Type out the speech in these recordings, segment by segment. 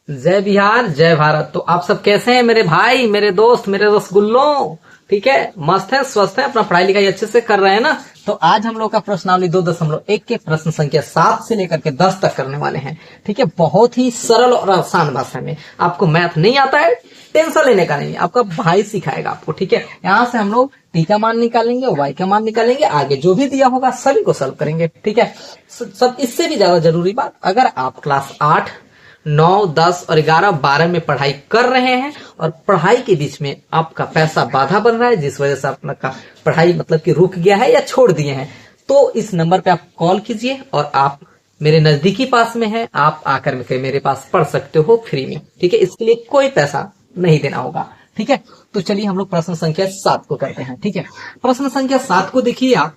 जय बिहार जय भारत। तो आप सब कैसे हैं मेरे भाई, मेरे दोस्त, मेरे रसगुल्लों? ठीक है, मस्त है, स्वस्थ है, अपना पढ़ाई लिखाई अच्छे से कर रहे हैं ना? तो आज हम लोग का प्रश्नावली 2.1 के प्रश्न संख्या 7 से लेकर के 10 तक करने वाले हैं। ठीक है, बहुत ही सरल और आसान भाषा में। आपको मैथ नहीं आता है, टेंशन लेने का नहीं है, आपका भाई सिखाएगा आपको। ठीक है, यहाँ से हम लोग टी का मान निकालेंगे, वाई का मान निकालेंगे, आगे जो भी दिया होगा सभी को सॉल्व करेंगे। ठीक है, सब इससे भी ज्यादा जरूरी बात, अगर आप क्लास 8, 9, 10 और 11, 12 में पढ़ाई कर रहे हैं और पढ़ाई के बीच में आपका पैसा बाधा बन रहा है, जिस वजह से आपका पढ़ाई मतलब कि रुक गया है या छोड़ दिए हैं, तो इस नंबर पे आप कॉल कीजिए और आप मेरे नजदीकी पास में है, आप आकर मेरे पास पढ़ सकते हो फ्री में। ठीक है, इसके लिए कोई पैसा नहीं देना होगा। ठीक है, तो चलिए हम लोग प्रश्न संख्या 7 को करते हैं। ठीक है, प्रश्न संख्या 7 को देखिए, आप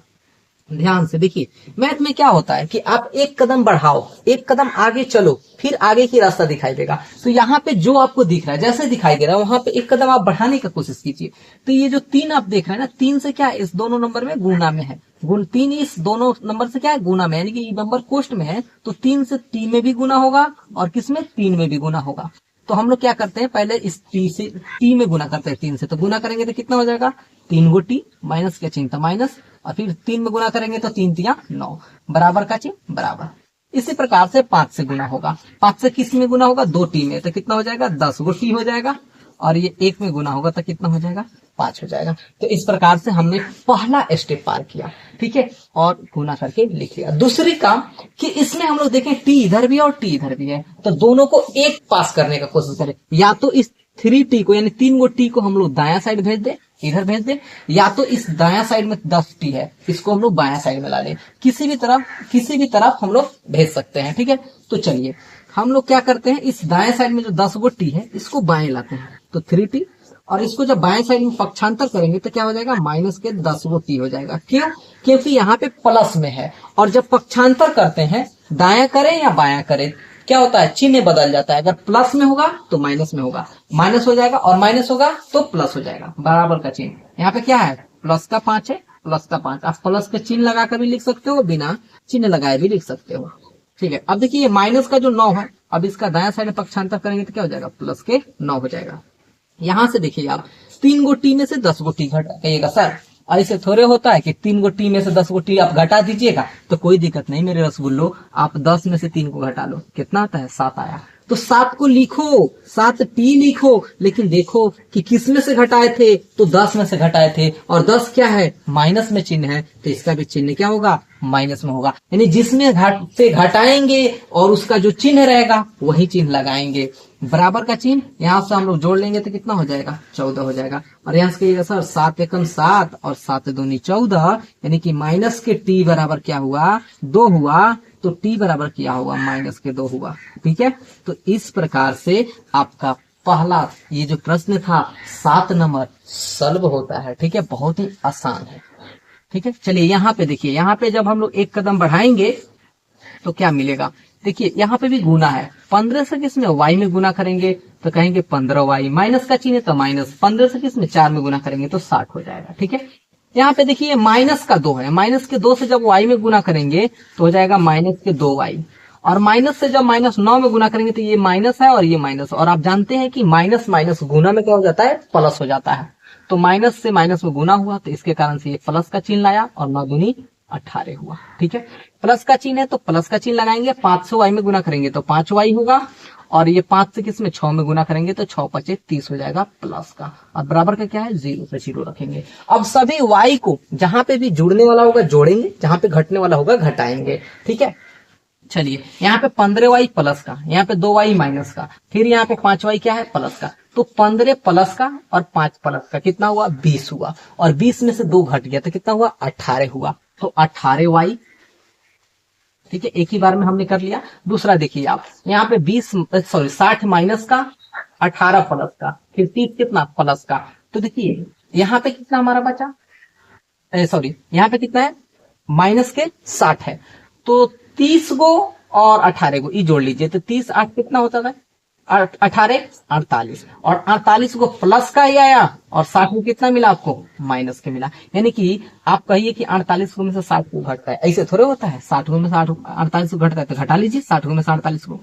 ध्यान से देखिए। मैथ में क्या होता है कि आप एक कदम बढ़ाओ, एक कदम आगे चलो, फिर आगे की रास्ता दिखाई देगा। तो यहाँ पे जो आपको दिख रहा है, जैसे दिखाई दे रहा है, वहां पे एक कदम आप बढ़ाने की कोशिश कीजिए। तो ये जो 3 आप देख रहे हैं ना, 3 से क्या है, इस दोनों नंबर में गुणा में है। गुण 3 इस दोनों नंबर से क्या है, गुणा में, यानी कि ये नंबर कोष्ट में है, तो 3 से 3 में भी गुना होगा और किस में, 3 में भी गुना होगा। तो हम लोग क्या करते हैं, पहले इस टी से टी में गुना करते हैं। 3 से तो गुना करेंगे तो कितना हो जाएगा, 3 गो टी, माइनस का चिन्ह था माइनस, और फिर 3 में गुना करेंगे तो 3 तिया 9, बराबर का चिन्ह बराबर। इसी प्रकार से 5 से गुना होगा। 5 से किस में गुना होगा, 2 टी में, तो कितना हो जाएगा, 10 गो टी हो जाएगा। और ये 1 में गुना होगा तो कितना हो जाएगा, 5 हो जाएगा। तो इस प्रकार से हमने पहला स्टेप पार किया। ठीक है, और गुना करके लिख लिया। दूसरी काम कि इसमें हम लोग देखें, टी इधर भी है और टी इधर भी है, तो दोनों को एक पास करने का कोशिश करें। या तो इस 3t को, यानी 3 गो टी को हम लोग दाया साइड भेज दे, इधर भेज दे, या तो इस दाया साइड में 10t है, इसको हम लोग बाया साइड में ला लें। किसी भी तरफ हम लोग भेज सकते हैं। ठीक है, तो चलिए हम लोग क्या करते हैं, इस दाएं साइड में जो 10 गो टी है, इसको बाएं लाते हैं, तो 3t, और इसको जब बाएं साइड में पक्षांतर करेंगे तो क्या हो जाएगा, माइनस के 10 गो टी हो जाएगा। क्यों, क्योंकि यहाँ पे प्लस में है, और जब पक्षांतर करते हैं, दाया करें या बाया करें, क्या होता है, चिन्ह बदल जाता है। अगर प्लस में होगा तो माइनस में होगा, माइनस हो जाएगा, और माइनस होगा तो प्लस हो जाएगा, बराबर का चिन्ह। यहाँ पे क्या है, प्लस का 5 है, प्लस का 5। आप प्लस के चिन्ह लगाकर भी लिख सकते हो, बिना चिन्ह लगाए भी लिख सकते हो। ठीक है, अब देखिए माइनस का जो 9 है, अब इसका दाया साइड पक्षांतर करेंगे तो क्या हो जाएगा, प्लस के 9 हो जाएगा। यहां से देखिए आप, 3 गो टी में से 10 गो टी घटाइएगा सर, और इसे थोड़े होता है कि 3 गो टी में से 10 गो टी आप घटा दीजिएगा, तो कोई दिक्कत नहीं मेरे रसगुल्लो, आप 10 में से 3 को घटा लो, कितना आता है, 7 आया। तो 7 को लिखो, 7t लिखो, लेकिन देखो कि किस में से घटाए थे, तो 10 में से घटाए थे, और 10 क्या है, माइनस में चिन्ह है, तो इसका भी चिन्ह क्या होगा, माइनस में होगा। यानी जिसमें से घटाएंगे और उसका जो चिन्ह रहेगा वही चिन्ह लगाएंगे, बराबर का चिन्ह। यहाँ से हम लोग जोड़ लेंगे तो कितना हो जाएगा, 14 हो जाएगा। और यहाँ से कहिएगा सर 7 एकम 7 और 7 दूनी 14, यानी कि माइनस के t बराबर क्या हुआ, 2 हुआ, तो t बराबर क्या हुआ, माइनस के 2 हुआ। ठीक है, तो इस प्रकार से आपका पहला ये जो प्रश्न था 7 नंबर सॉल्व होता है। ठीक है, बहुत ही आसान है। ठीक है, चलिए यहाँ पे देखिए, यहाँ पे जब हम लोग एक कदम बढ़ाएंगे तो क्या मिलेगा, देखिए यहाँ पे भी गुना है, 15 से किस में, y में गुना करेंगे तो कहेंगे 15y, माइनस का चिन्ह है तो माइनस, 15 से किस में, 4 में गुना करेंगे तो 60 हो जाएगा। ठीक है, यहाँ पे देखिए माइनस का 2 है, माइनस के 2 से जब y में गुना करेंगे तो हो जाएगा माइनस के 2y, और माइनस से जब माइनस 9 में गुना करेंगे तो ये माइनस है और ये माइनस, और आप जानते हैं कि माइनस माइनस गुना में क्या हो जाता है, प्लस हो जाता है। तो माइनस से माइनस में गुना हुआ, तो इसके कारण से ये प्लस का चिन्ह लाया, और 9 दूनी 18 हुआ। ठीक है, प्लस का चिन्ह है तो प्लस का चिन्ह लगाएंगे, 5 से y में गुना करेंगे तो 5y होगा, और ये 5 से किस में, 6 में गुना करेंगे तो 6 5 30 हो जाएगा प्लस का, और बराबर का क्या है, 0 पे 0 रखेंगे। अब सभी y को जहां पे भी जुड़ने वाला होगा जोड़ेंगे, जहां पे घटने वाला होगा घटाएंगे। ठीक है, चलिए यहाँ पे 15y प्लस का, यहाँ पे 2y माइनस का, फिर यहाँ पे 5y क्या है, प्लस का, तो 15 प्लस का और 5 प्लस का कितना हुआ, 20 हुआ, और 20 में से 2 घट गया तो कितना हुआ, 18 हुआ, तो 18y। ठीक है, एक ही बार में हमने कर लिया। दूसरा देखिए आप, यहाँ पे 60 माइनस का, 18 प्लस का, फिर 30 कितना, प्लस का, तो देखिए यहाँ पे कितना हमारा बचा, यहाँ पे कितना है, माइनस के 60 है, तो 30 गो और 18 गो ये जोड़ लीजिए, तो 30 8 कितना होता था, 18 48, और 48 को प्लस का ही आया, और 60 को कितना मिला आपको, माइनस के मिला। यानी कि आप कहिए कि 48 को में से 60 को घटता है, ऐसे थोड़े होता है, 60 को में से 48 को घटता है तो घटा लीजिए 60 को में से 48 को।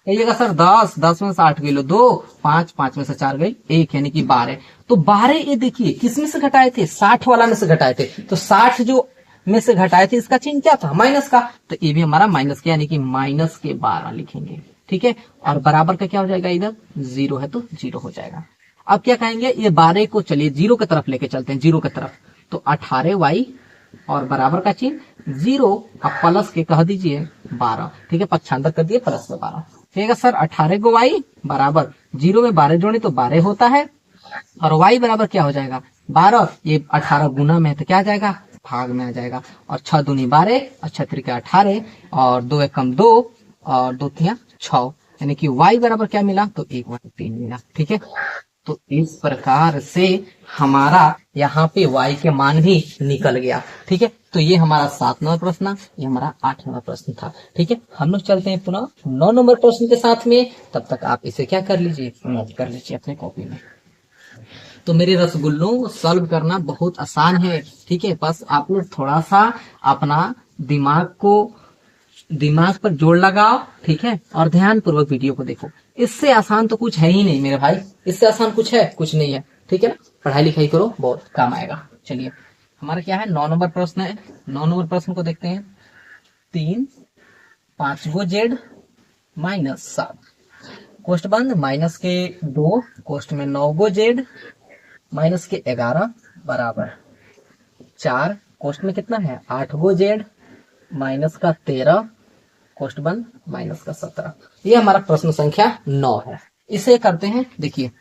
कहिएगा सर 10, 10 में से 8 गई लो 2, 5, 5 में से 4 गई 1, यानी कि 12। तो 12 ये देखिए किस में से घटाए थे, 60 वाला में से घटाए थे। तो 60 जो में से घटाए थे इसका चिन्ह क्या था, माइनस का। तो ये भी हमारा माइनस का, यानी कि माइनस के 12 लिखेंगे। ठीक है, और बराबर का क्या हो जाएगा, इधर 0 है तो 0 हो जाएगा। अब क्या कहेंगे, ये 12 को चलिए 0 की तरफ लेके चलते हैं, 0 की तरफ। तो 18y और बराबर का चिन्ह 0, अब प्लस के कह दीजिए 12। ठीक है, पक्षांतर कर दिए प्लस में 12। ठीक है सर, 18 को y बराबर 0 में 12 जोड़े तो 12 होता है, और y बराबर क्या हो जाएगा 12। ये 18 गुना में है तो क्या आ जाएगा, भाग में आ जाएगा। और 6 दूनी 12 और 6 त्रिका 18 और 2 एकम 2 और 2 तिया 6, यानी कि y बराबर क्या मिला, तो 1/3 मिला। ठीक है, तो इस प्रकार से हमारा यहाँ पे y के मान भी निकल गया। ठीक है, तो ये हमारा 7 नंबर प्रश्न, ये हमारा 8 नंबर प्रश्न था। ठीक है, हम लोग चलते हैं पुनः 9 नंबर प्रश्न के साथ में। तब तक आप इसे क्या कर लीजिए, नोट कर लीजिए अपने कॉपी में। तो मेरे रसगुल्लों, सॉल्व करना बहुत आसान है। ठीक है, बस आप लोग थोड़ा सा अपना दिमाग पर जोर लगाओ। ठीक है, और ध्यान पूर्वक वीडियो को देखो। इससे आसान तो कुछ है ही नहीं मेरे भाई, इससे आसान कुछ है, कुछ नहीं है। ठीक है ना, पढ़ाई लिखाई करो, बहुत काम आएगा। चलिए, हमारा क्या है, 9 नंबर प्रश्न है। 9 नंबर प्रश्न को देखते हैं। 3 5 गो जेड माइनस 7, कोष्ट बंद, माइनस के 2, कोष्ट में 9 गो जेड माइनस के 11 बराबर 4, कोष्ट में कितना है 8 गो जेड माइनस का 13, कोष्ट बंद, माइनस का 17। ये हमारा प्रश्न संख्या 9 है। इसे करते हैं, देखिए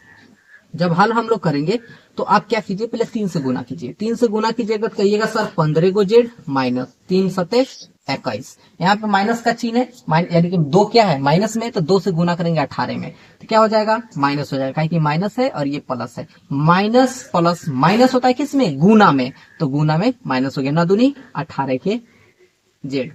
जब हल हम लोग करेंगे तो आप क्या कीजिए, पहले 3 से गुना कीजिए। 3 से गुना कीजिएगा तो कहिएगा सर 15 गो जेड माइनस 3 सते 21। यहाँ पे माइनस का चिन्ह है, यानी कि 2 क्या है माइनस में, तो 2 से गुना करेंगे 18 में तो क्या हो जाएगा, माइनस हो जाएगा, कि माइनस है और ये प्लस है। माइनस प्लस माइनस होता है किस में, गुना में, तो गुना में माइनस हो गया, 9 दूनी 18 के जेड।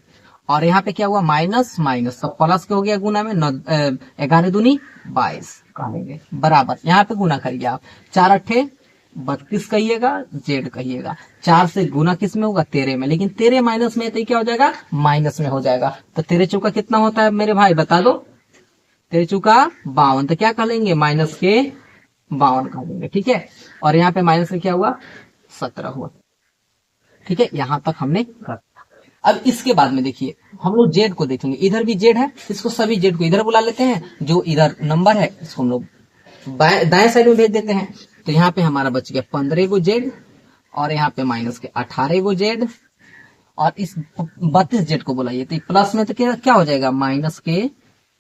और यहाँ पे क्या हुआ, माइनस माइनस, तो प्लस के हो गया गुना में, 11 दूनी 22 कहेंगे बराबर। यहाँ पे गुना करिए आप, 4 अट्ठे 32 कहिएगा, जेड कहिएगा। 4 से गुना किस में होगा, 13 में, लेकिन 13 माइनस में तो क्या हो जाएगा, माइनस में हो जाएगा। तो 13 चौका कितना होता है मेरे भाई, बता दो। 13 चौका 52, तो क्या कर लेंगे, माइनस के 52 कर लेंगे। ठीक है, और यहाँ पे माइनस में क्या हुआ, 17 हुआ। ठीक है, यहाँ तक हमने कर। अब इसके बाद में देखिए हम लोग जेड को देखेंगे। इधर भी जेड है, इसको सभी जेड को इधर बुला लेते हैं, जो इधर नंबर है इसको हम लोग दाएं साइड में भेज देते हैं। तो यहाँ पे हमारा बच गया 15 गो जेड, और यहाँ पे माइनस के 18 गो जेड, और इस 32 जेड को बुलाइए तो प्लस में तो क्या हो जाएगा, माइनस के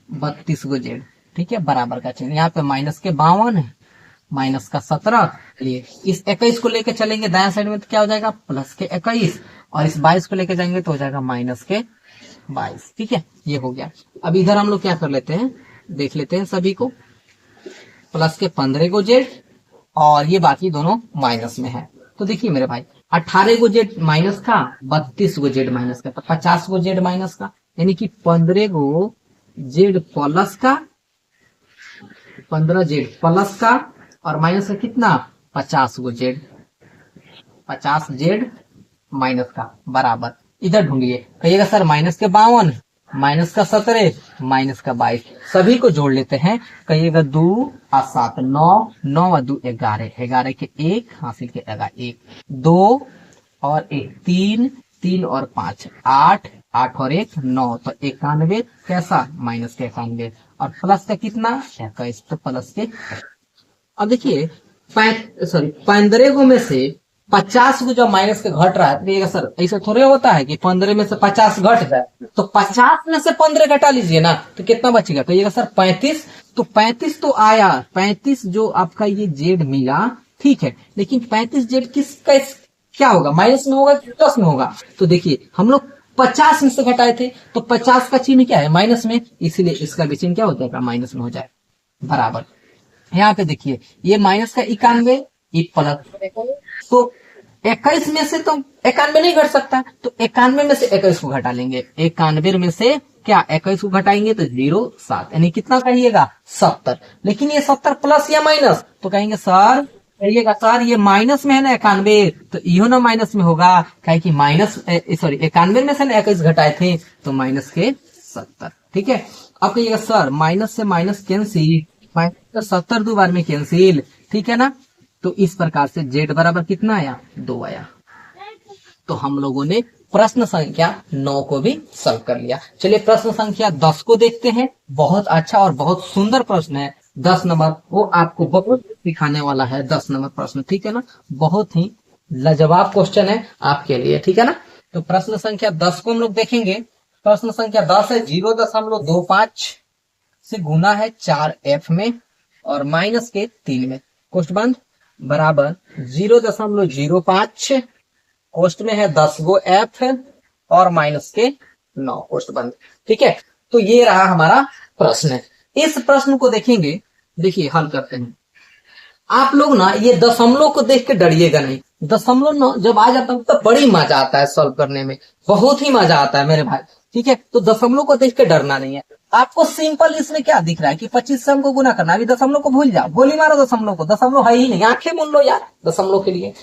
32 गो जेड। ठीक है, बराबर का चिन्ह, यहाँ पे माइनस के 52 है, माइनस का 17। ये इस 21 को लेकर चलेंगे दाएं साइड में तो क्या हो जाएगा, प्लस के 21, और इस 22 को लेकर जाएंगे तो हो जाएगा माइनस के 22। ठीक है, ये हो गया। अब इधर हम लोग क्या कर लेते हैं, देख लेते हैं सभी को। प्लस के 15 गो जेड, और ये बाकी दोनों माइनस में है। तो देखिए मेरे भाई, 18 गो जेड माइनस का, 32 गो जेड माइनस का, तो 50 गो जेड माइनस का, यानी कि 15 गो जेड प्लस का, 15 जेड प्लस का, और माइनस का कितना, 50 गो जेड, 50 जेड माइनस का बराबर। इधर ढूंढिए, कहिएगा सर माइनस के 52, माइनस का 17, माइनस का 22, सभी को जोड़ लेते हैं। कहिएगा 2 और 7 9, 9 और 2 11, 11 के 1 हासिल के 1, 2 और 1 3, 3 और 5 8, 8 और 1 9, तो 91 कैसा, माइनस के 91, और प्लस का कितना 21, तो प्लस के। अब देखिए 15 गो में से 50 को जब माइनस के घट रहा है तो सर ऐसा थोड़े होता है कि 15 में से 50 घट जाए, तो 50 में से 15 घटा लीजिए ना, तो कितना बचेगा, कहिएगा सर 35। तो 35 तो आया, 35 जो आपका ये जेड मिला, ठीक है, लेकिन 35 जेड किसका क्या होगा, माइनस में होगा कि प्लस में होगा। तो देखिए हम लोग 50 में से घटाए थे, तो 50 का चिन्ह क्या है, माइनस में, इसीलिए इसका भी चिन्ह क्या हो जाएगा, माइनस में हो जाए बराबर। यहाँ पे देखिए ये माइनस का 91, ये प्लस, तो 21 में से तो 91 नहीं घट सकता, तो 91 में से 21 को घटा लेंगे। 91 में से क्या 21 को घटाएंगे तो 0 7, यानी कितना कहिएगा 70। लेकिन ये 70 प्लस या माइनस, तो कहेंगे सर, कहिएगा सर ये माइनस में है ना 91, तो इहो ना माइनस में होगा, कहे कि माइनस सॉरी 91 में से ना 21 घटाए थे तो माइनस के 70। ठीक है, अब कहिएगा सर माइनस से माइनस कैंसिल, माइनस 70 दो बार में कैंसिल, ठीक है ना। तो इस प्रकार से जेड बराबर कितना आया, 2 आया। तो हम लोगों ने प्रश्न संख्या 9 को भी सॉल्व कर लिया। चलिए प्रश्न संख्या 10 को देखते हैं। बहुत अच्छा और बहुत सुंदर प्रश्न है 10 नंबर, वो आपको बहुत सिखाने वाला है 10 नंबर प्रश्न, ठीक है ना। बहुत ही लाजवाब क्वेश्चन है आपके लिए, ठीक है ना। तो प्रश्न संख्या 10 को हम लोग देखेंगे। प्रश्न संख्या 10 है 0.25 से गुना है 4f में और माइनस के 3 में, कोष्ठ बंद, बराबर 0.05 कोष्ठ में है 10 गो f और माइनस के 9 कोष्ठ बंद, ठीक है। तो ये रहा हमारा प्रश्न। इस प्रश्न को देखेंगे, देखिए हल करते हैं। आप लोग ना ये दशमलव को देख के डरिएगा नहीं। दशमलव ना जब आ जाता है तो बड़ी मजा आता है सॉल्व करने में, बहुत ही मजा आता है मेरे भाई, ठीक है। तो दशमलव को देख के डरना नहीं है। आपको सिंपल इसमें क्या दिख रहा है कि 25 से हमको गुना करना, अभी दशमलव को भूल जाओ, गोली मारो दशमलव को, दशमलव है ही नहीं, आंखें मूंद लो यार दशमलव के लिए,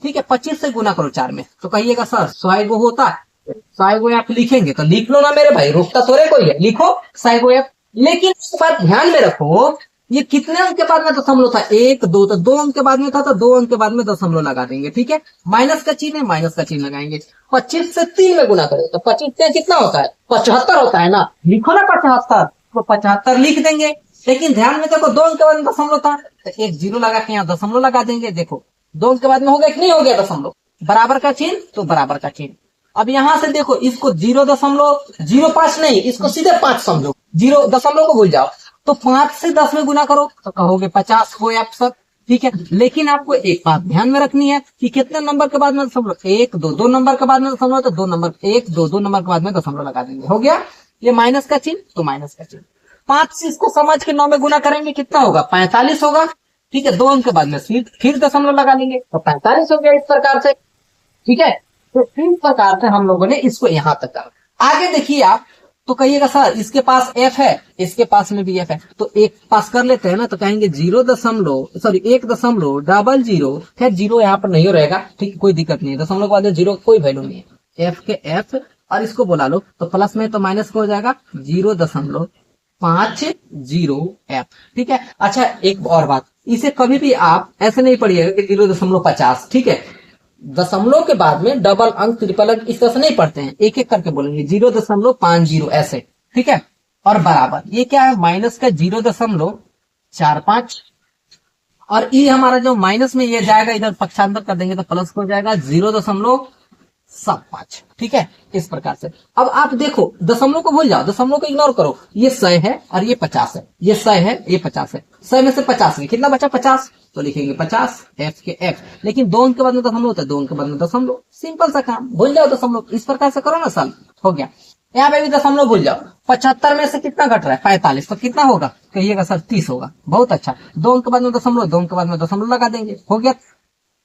ठीक है। 25 से गुना करो 4 में, तो कहिएगा सर 100 गो होता है, 100 गो आप लिखेंगे तो लिख लो ना मेरे भाई, रोकता थोड़े कोई है, लिखो 100 गो आप। लेकिन इस बात ध्यान में रखो, ये कितने अंक के बाद में दशमलव था, 1 2, तो 2 अंक के बाद में था, तो 2 अंक के बाद में दशमलव लगा देंगे, ठीक है। माइनस का चिन्ह है, माइनस का चिन्ह लगाएंगे। 25 से 3 में गुना करो तो 25 से कितना होता है, 75 होता है ना, लिखो ना 75, तो 75 लिख देंगे। लेकिन ध्यान में देखो 2 अंक के बाद में दशमलव था, तो एक जीरो लगा के यहाँ दशमलव लगा देंगे। देखो 2 अंक के बाद में हो गया कि नहीं हो गया दशमलव, बराबर का चिन्ह, तो बराबर का चिन्ह। अब यहां से देखो इसको 0.05 नहीं, इसको सीधे 5 समझो, 0 दशमलव को भूल जाओ। तो 5 से 10 में गुना करो तो कहोगे 50 हो आप सब, ठीक है। लेकिन आपको एक बात ध्यान में रखनी है कि कितने नंबर के बाद में दशमलव, 1 2, 2 नंबर के बाद में दशमलव, तो 2 नंबर 1 2 2 नंबर के बाद में दशमलव लगा देंगे, हो गया। ये माइनस का चिन्ह, तो माइनस का चिन्ह। 5 से इसको समझ के 9 में गुना करेंगे, कितना होगा, 45 होगा, ठीक है। 2 अंक के बाद में फिर दशमलव लगा लेंगे तो 45 हो गया, इस प्रकार से, ठीक है। तो इस प्रकार से हम लोगों ने इसको यहां तक करा। आगे देखिए आप, तो कहिएगा सर इसके पास f है, इसके पास में भी f है, तो एक पास कर लेते हैं ना, तो कहेंगे 1.00, खैर जीरो यहाँ पर नहीं हो रहेगा, ठीक, कोई दिक्कत नहीं है, दशमलव के बाद जीरो कोई वैल्यू नहीं है, f के f और इसको बोला लो, तो प्लस में तो माइनस को हो जाएगा 0.50f, ठीक है। अच्छा एक और बात, इसे कभी भी आप ऐसे नहीं पढ़िएगा कि 0.50, ठीक है। दशमलव के बाद में डबल अंक ट्रिपल अंक इस तरह से नहीं पढ़ते हैं, एक एक करके बोलेंगे 0.50 ऐसे, ठीक है। और बराबर ये क्या है, माइनस का 0.45 और ये हमारा जो माइनस में ये जाएगा इधर पक्षांतर कर देंगे तो प्लस हो जाएगा 0.75, ठीक है। इस प्रकार से अब आप देखो दशमलव को भूल जाओ, दशमलव को इग्नोर करो, ये 100 है और ये 50 है, ये 100 है ये 50 है, 100 में से 50 में कितना बचा, 50, तो लिखेंगे 50 f के f। लेकिन 2 अंक के बाद में दशमलव होता है, 2 अंक के बाद में दशमलव, सिंपल सा काम, भूल जाओ दशमलव, इस प्रकार से करो ना सॉल्व, हो गया। यहाँ पे भी दशमलव भूल जाओ, 75 में से कितना घट रहा है, 45, तो कितना होगा, कहिएगा सर 30 होगा, बहुत अच्छा। 2 अंक के बाद में दशमलव, 2 अंक के बाद में दशमलव लगा देंगे, हो गया।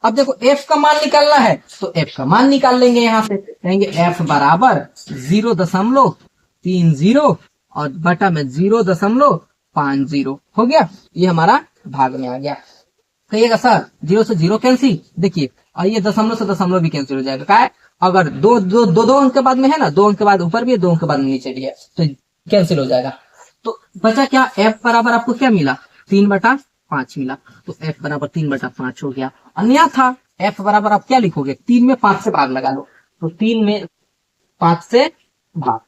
अब देखो f का मान निकालना है, तो f का मान निकाल लेंगे, यहाँ से कहेंगे f बराबर 0.30 और बटा में 0.50, हो गया। ये हमारा भाग में आ गया। कहिएगा सर 0 से 0 कैंसिल, देखिए और ये दशमलव से दशमलव भी कैंसिल हो जाएगा, क्या है, अगर दो अंक के बाद में है ना, 2 अंक के बाद ऊपर भी है, 2 अंक के बाद में नीचे भी है, तो कैंसिल हो जाएगा। तो बचा क्या, f बराबर आपको क्या मिला, 3/5 मिला, तो f बराबर 3/5 हो गया। अन्यथा f बराबर आप क्या लिखोगे, 3 में 5 से भाग लगा लो, तो 3 में 5 से भाग,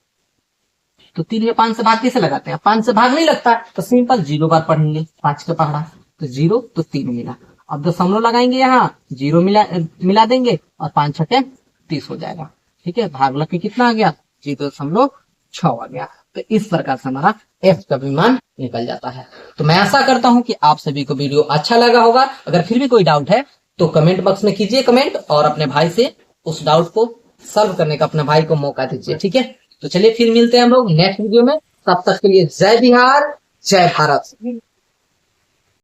तो 3 में 5 से भाग कैसे लगाते हैं, 5 से भाग नहीं लगता, तो सिंपल 0 बार पढ़ेंगे, 5 का पढ़ा तो 0, तो 3 मिला। अब दशमलव लगाएंगे, यहाँ 0 मिला देंगे और 5 छठे 30 हो जाएगा, ठीक है। भाग लग के कितना आ गया, 0.6 आ गया। तो इस प्रकार से हमारा f का भी मान निकल जाता है। तो मैं आशा करता हूं कि आप सभी को वीडियो अच्छा लगा होगा। अगर फिर भी कोई डाउट है तो कमेंट बॉक्स में कीजिए कमेंट, और अपने भाई से उस डाउट को सॉल्व करने का अपने भाई को मौका दीजिए, ठीक है। तो चलिए फिर मिलते हैं हम लोग नेक्स्ट वीडियो में, तब तक के लिए जय बिहार जय भारत।